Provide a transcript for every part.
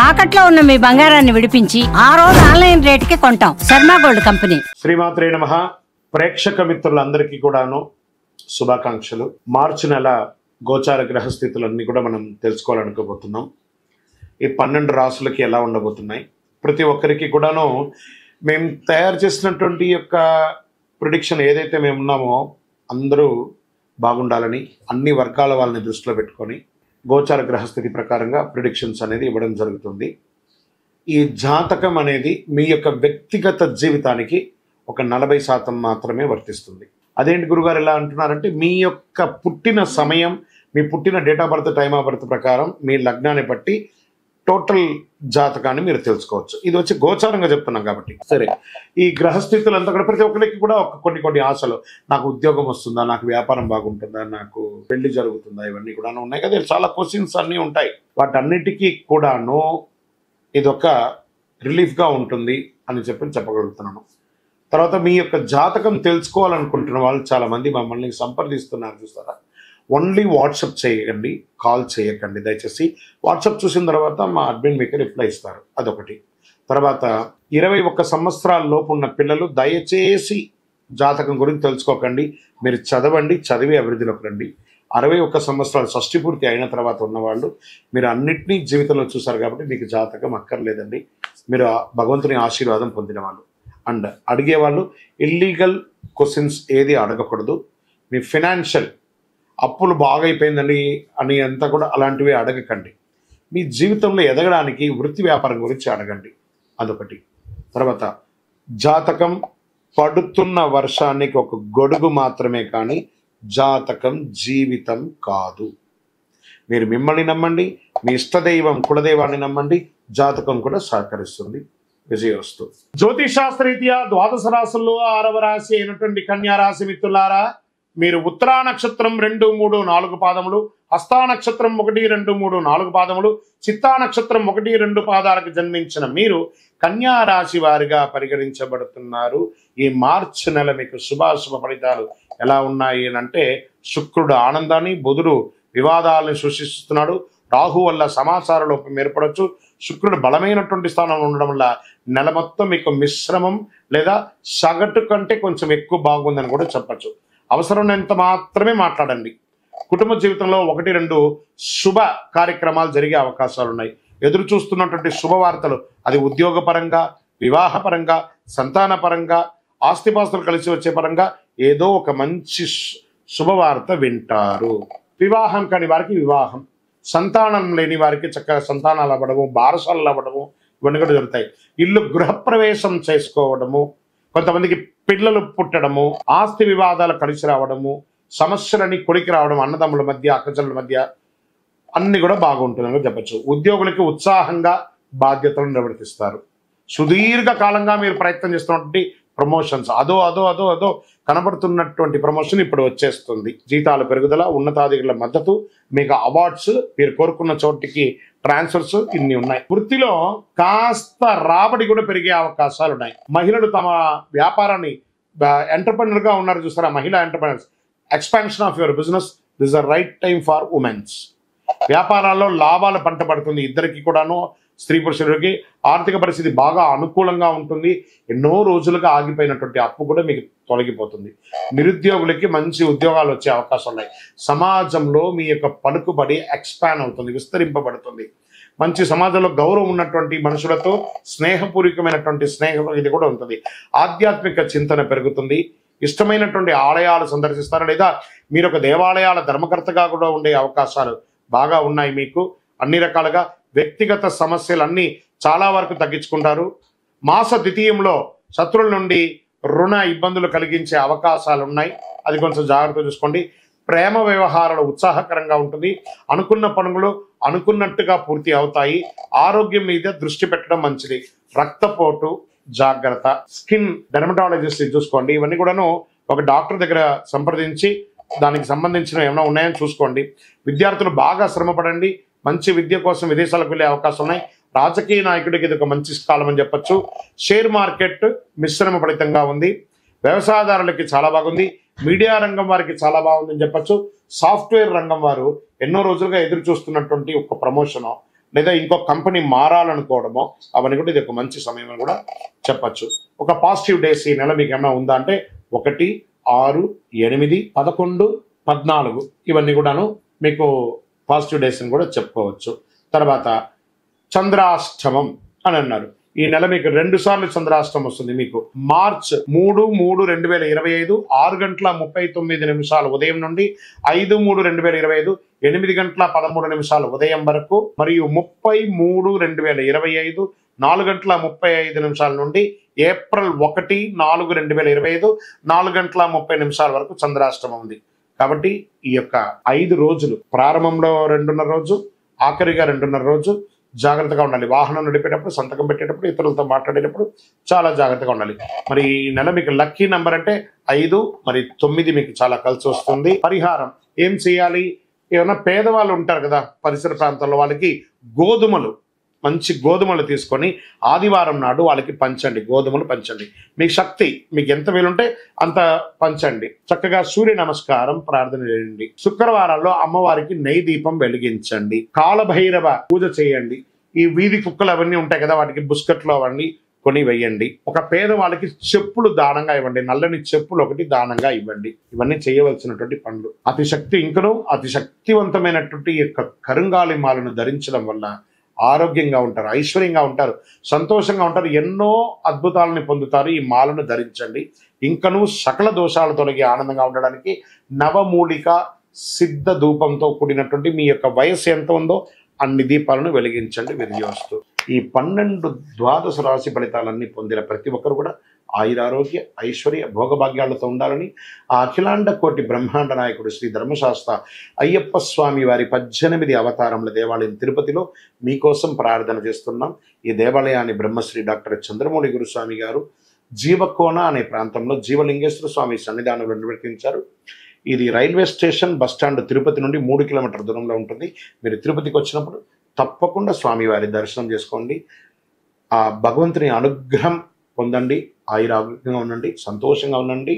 తాకట్లో ఉన్న మీ బంగారాన్ని విడిపించి ఆ రోజు ఆన్లైన్ రేటుకి కొంటాం. Sharma gold company. శ్రీమాత్రే నమః. ప్రేక్షక మిత్రులందరికీ కూడాను శుభాకాంక్షలు. మార్చి నెల గోచార గ్రహస్థితులన్నీ కూడా మనం తెలుసుకోవాలనుకోబోతున్నాం. ఈ 12 రాసులకి ఎలా ఉండబోతున్నాయి, ప్రతి ఒక్కరికి కూడాను మేము తయారు చేసినటువంటి యొక్క ప్రిడిక్షన్ ఏదైతే మేము ఉన్నామో అందరూ బాగుండాలని అన్ని వర్గాల వాళ్ళని దృష్టిలో పెట్టుకొని గోచార గ్రహస్థితి ప్రకారంగా ప్రిడిక్షన్స్ అనేది ఇవ్వడం జరుగుతుంది. ఈ జాతకం అనేది మీ యొక్క వ్యక్తిగత జీవితానికి ఒక 40% మాత్రమే వర్తిస్తుంది. అదేంటి గురుగారు ఎలా అంటున్నారంటే, మీ యొక్క పుట్టిన సమయం, మీ పుట్టిన date of birth, time of birth ప్రకారం మీ లగ్నాన్ని బట్టి టోటల్ జాతకాన్ని మీరు తెలుసుకోవచ్చు. ఇది వచ్చి గోచారంగా చెప్తున్నాం కాబట్టి. సరే, ఈ గ్రహస్థితులంతా కూడా ప్రతి ఒక్కరికి కూడా కొన్ని ఆశలు, నాకు ఉద్యోగం వస్తుందా, నాకు వ్యాపారం బాగుంటుందా, నాకు పెళ్లి జరుగుతుందా, ఇవన్నీ కూడా ఉన్నాయి కదా. చాలా క్వశ్చన్స్ అన్నీ ఉంటాయి. వాటన్నిటికీ కూడాను ఇదొక రిలీఫ్గా ఉంటుంది అని చెప్పగలుగుతున్నాను. తర్వాత మీ యొక్క జాతకం తెలుసుకోవాలనుకుంటున్న వాళ్ళు చాలామంది మమ్మల్ని సంప్రదిస్తున్నారు, చూస్తారా. ఓన్లీ వాట్సాప్ చేయకండి, కాల్ చేయకండి దయచేసి. వాట్సాప్ చూసిన తర్వాత మా అడ్మిన్ మీకు రిప్లై ఇస్తారు, అదొకటి. తర్వాత 21 సంవత్సరాల లోపు ఉన్న పిల్లలు దయచేసి జాతకం గురించి తెలుసుకోకండి. మీరు చదవండి, చదివి అభివృద్ధిలోకి రండి. 61 సంవత్సరాలు షష్టి పూర్తి అయిన తర్వాత ఉన్నవాళ్ళు మీరు అన్నిటినీ జీవితంలో చూసారు కాబట్టి మీకు జాతకం అక్కర్లేదండి. మీరు భగవంతుని ఆశీర్వాదం పొందిన వాళ్ళు. అండ్ అడిగేవాళ్ళు ఇల్లీగల్ క్వశ్చన్స్ ఏది అడగకూడదు. మీ ఫినాన్షియల్ అప్పులు బాగా అయిపోయిందండి అని అంతా కూడా అలాంటివి అడగకండి. మీ జీవితంలో ఎదగడానికి వృత్తి వ్యాపారం గురించి అడగండి, అదొకటి. తర్వాత జాతకం పడుతున్న వర్షానికి ఒక గొడుగు మాత్రమే, కానీ జాతకం జీవితం కాదు. మీరు మిమ్మల్ని నమ్మండి, మీ ఇష్టదైవం కులదైవాన్ని నమ్మండి, జాతకం కూడా సహకరిస్తుంది. విజయోస్తు. జ్యోతిషాస్త్రరీత్యా 12 రాశుల్లో 6వ రాశి అయినటువంటి కన్యా రాశి మిత్రులారా, మీరు ఉత్తరా నక్షత్రం 2, 3, 4 పాదములు, హస్తా నక్షత్రం 1, 2, 3, 4 పాదములు, చిత్తా నక్షత్రం 1, 2 పాదాలకు జన్మించిన మీరు కన్యా రాశి వారిగా పరిగణించబడుతున్నారు. ఈ మార్చి నెల మీకు శుభాశుభ ఫలితాలు ఎలా ఉన్నాయి అంటే, శుక్రుడు ఆనందాన్ని, బుధుడు వివాదాలను సృష్టిస్తున్నాడు, రాహు వల్ల సమాచార లోపం ఏర్పడవచ్చు, శుక్రుడు బలమైనటువంటి స్థానంలో ఉండడం వల్ల నెల మొత్తం మీకు మిశ్రమం లేదా సగటు కంటే కొంచెం ఎక్కువ బాగుందని కూడా చెప్పచ్చు. అవసరమైనంత మాత్రమే మాట్లాడండి. కుటుంబ జీవితంలో 1, 2 శుభ కార్యక్రమాలు జరిగే అవకాశాలు ఉన్నాయి. ఎదురు చూస్తున్నటువంటి శుభవార్తలు, అది ఉద్యోగపరంగా, వివాహపరంగా, సంతానపరంగా, ఆస్తిపాస్తులు కలిసి వచ్చే పరంగా ఏదో ఒక మంచి శుభవార్త వింటారు. వివాహం కాని వారికి వివాహం, సంతానం లేని వారికి చక్కగా సంతానాలు అవ్వడము, బారసాలు అవ్వడము, ఇవన్నీ కూడా జరుగుతాయి. ఇల్లు గృహప్రవేశం చేసుకోవడము, కొంతమందికి పిల్లలు పుట్టడము, ఆస్తి వివాదాలు కలిసి రావడము, సమస్యలని కొలికి రావడం, అన్నదమ్ముల మధ్య, అక్కచెల్లెల మధ్య అన్ని కూడా బాగుంటుందని చెప్పచ్చు. ఉద్యోగులకి ఉత్సాహంగా బాధ్యతలను నిర్వర్తిస్తారు. సుదీర్ఘ కాలంగా మీరు ప్రయత్నం చేస్తున్నటువంటి ప్రమోషన్స్, అదో కనబడుతున్నటువంటి ప్రమోషన్ ఇప్పుడు వచ్చేస్తుంది. జీతాల పెరుగుదల, ఉన్నతాధికారుల మద్దతు, మీకు అవార్డ్స్, మీరు కోరుకున్న చోటికి ట్రాన్స్ఫర్స్, ఇన్ని ఉన్నాయి. వృత్తిలో కాస్త రాబడి కూడా పెరిగే అవకాశాలు ఉన్నాయి. మహిళలు తమ వ్యాపారాన్ని, ఎంటర్ప్రెన్యూర్ గా ఉన్నారు చూస్తారా, మహిళా entrepreneurs, expansion of your business, this are right time for womens. వ్యాపారాల్లో లాభాలు పంట పడుతుంది. ఇద్దరికి కూడాను, స్త్రీ పురుషులకి ఆర్థిక పరిస్థితి బాగా అనుకూలంగా ఉంటుంది. ఎన్నో రోజులుగా ఆగిపోయినటువంటి అప్పు కూడా మీకు తొలగిపోతుంది. నిరుద్యోగులకి మంచి ఉద్యోగాలు వచ్చే అవకాశం ఉన్నాయి. సమాజంలో మీ యొక్క పలుకుబడి ఎక్స్పాండ్ అవుతుంది, విస్తరింపబడుతుంది. మంచి సమాజంలో గౌరవం ఉన్నటువంటి మనుషులతో స్నేహపూర్వకమైనటువంటి స్నేహం ఇది కూడా ఉంటుంది. ఆధ్యాత్మిక చింతన పెరుగుతుంది. ఇష్టమైనటువంటి ఆలయాలు సందర్శిస్తారు, లేదా మీరు ఒక దేవాలయాల ధర్మకర్తగా కూడా ఉండే అవకాశాలు బాగా ఉన్నాయి. మీకు అన్ని రకాలుగా వ్యక్తిగత సమస్యలన్నీ చాలా వరకు తగ్గించుకుంటారు. మాస ద్వితీయంలో శత్రువుల నుండి రుణ ఇబ్బందులు కలిగించే అవకాశాలు ఉన్నాయి, అది కొంచెం జాగ్రత్త చూసుకోండి. ప్రేమ వ్యవహారాలు ఉత్సాహకరంగా ఉంటుంది. అనుకున్న పనులు అనుకున్నట్టుగా పూర్తి అవుతాయి. ఆరోగ్యం మీద దృష్టి పెట్టడం మంచిది. రక్తపోటు జాగ్రత్త. స్కిన్ డెర్మటాలజిస్ట్ చూసుకోండి. ఇవన్నీ కూడాను ఒక డాక్టర్ దగ్గర సంప్రదించి దానికి సంబంధించిన ఏమైనా ఉన్నాయని చూసుకోండి. విద్యార్థులు బాగా శ్రమపడండి. మంచి విద్య కోసం విదేశాలకు వెళ్ళే అవకాశం ఉన్నాయి. రాజకీయ నాయకుడికి ఇది ఒక మంచి కాలం అని చెప్పచ్చు. షేర్ మార్కెట్ మిశ్రమ ఫలితంగా ఉంది. వ్యవసాయదారులకి చాలా బాగుంది. మీడియా రంగం వారికి చాలా బాగుందని చెప్పచ్చు. సాఫ్ట్వేర్ రంగం వారు ఎన్నో రోజులుగా ఎదురు చూస్తున్నటువంటి ఒక ప్రమోషన్ లేదా ఇంకో కంపెనీ మారాలనుకోవడమో అవన్నీ కూడా ఇది ఒక మంచి సమయం అని కూడా చెప్పచ్చు. ఒక పాజిటివ్ డేస్ ఈ నెల మీకు ఏమైనా ఉందా అంటే 1, 6, 8, 11, 14 ఇవన్నీ కూడాను మీకు పాజిటివ్ డేస్ అని కూడా చెప్పుకోవచ్చు. తర్వాత చంద్రాష్టమం అని అన్నారు. ఈ నెల మీకు 2 సార్లు చంద్రాష్టమం వస్తుంది. మీకు మార్చ్ 3/3/2025 6:39 ఉదయం నుండి 5/3/2025 8:13 ఉదయం వరకు, మరియు 30/3/2025 4:35 నుండి ఏప్రిల్ 1/4/2025 4:30 వరకు చంద్రాష్టమం ఉంది. కాబట్టి ఈ యొక్క 5 రోజులు, ప్రారంభంలో 2:30 రోజు, ఆఖరిగా 2:30 రోజు జాగ్రత్తగా ఉండాలి. వాహనం నడిపేటప్పుడు, సంతకం పెట్టేటప్పుడు, ఇతరులతో మాట్లాడేటప్పుడు చాలా జాగ్రత్తగా ఉండాలి. మరి ఈ నెల మీకు లక్కీ నెంబర్ అంటే 5, మరి 9 మీకు చాలా కలిసి వస్తుంది. పరిహారం ఏం చేయాలి? ఏమైనా పేదవాళ్ళు ఉంటారు కదా పరిసర ప్రాంతాల్లో, వాళ్ళకి మంచి గోధుమలు తీసుకొని ఆదివారం నాడు వాళ్ళకి పంచండి. గోధుమలు పంచండి. మీ శక్తి, మీకు ఎంత వీలుంటే అంత పంచండి. చక్కగా సూర్య నమస్కారం ప్రార్థన చేయండి. శుక్రవారాల్లో అమ్మవారికి నెయ్యి దీపం వెలిగించండి. కాలభైరవ పూజ చేయండి. ఈ వీధి కుక్కలు అవన్నీ ఉంటాయి కదా, వాటికి బిస్కెట్లు అవన్నీ కొని వేయండి. ఒక పేదవాళ్ళకి చెప్పులు దానంగా ఇవ్వండి. నల్లని చెప్పులు ఒకటి దానంగా ఇవ్వండి. ఇవన్నీ చేయవలసినటువంటి పనులు. అతి శక్తివంతమైనటువంటి ఈ యొక్క కరుంగాలి మాలను ధరించడం వల్ల ఆరోగ్యంగా ఉంటారు, ఐశ్వర్యంగా ఉంటారు, సంతోషంగా ఉంటారు, ఎన్నో అద్భుతాలని పొందుతారు. ఈ మాలను ధరించండి. ఇంకనూ సకల దోషాలు తొలగి ఆనందంగా ఉండడానికి నవమూలిక సిద్ధ ధూపంతో కూడినటువంటి మీ యొక్క వయస్సు ఎంత ఉందో అన్ని దీపాలను వెలిగించండి. విజయోస్తు. ఈ 12 ద్వాదశ రాశి ఫలితాలన్నీ పొందిన ప్రతి ఒక్కరు కూడా ఆయురారోగ్య ఐశ్వర్య భోగభాగ్యాలతో ఉండాలని ఆ అఖిలాండ కోటి బ్రహ్మాండ నాయకుడు శ్రీ ధర్మశాస్త్ర అయ్యప్ప స్వామి వారి 18 అవతారముల దేవాలయం తిరుపతిలో మీకోసం ప్రార్థన చేస్తున్నాం. ఈ దేవాలయాన్ని బ్రహ్మశ్రీ డాక్టర్ చంద్రమౌళి గురుస్వామి గారు జీవకోన అనే ప్రాంతంలో జీవలింగేశ్వర స్వామి సన్నిధానంలో నిర్వర్తించారు. ఇది రైల్వే స్టేషన్ బస్టాండ్ తిరుపతి నుండి 3 కిలోమీటర్ల దూరంలో ఉంటుంది. మీరు తిరుపతికి వచ్చినప్పుడు తప్పకుండా స్వామివారి దర్శనం చేసుకోండి. ఆ భగవంతుని అనుగ్రహం పొందండి. ఆయురారోగ్యంగా ఉండండి, సంతోషంగా ఉండండి.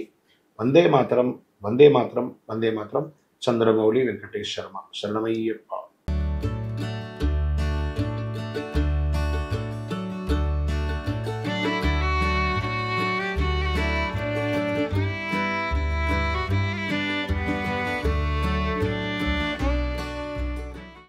వందే మాతరం, వందే మాతరం, వందే మాతరం. చంద్రమౌళి వెంకటేష్ శర్మ. శరణమయ్యప్ప.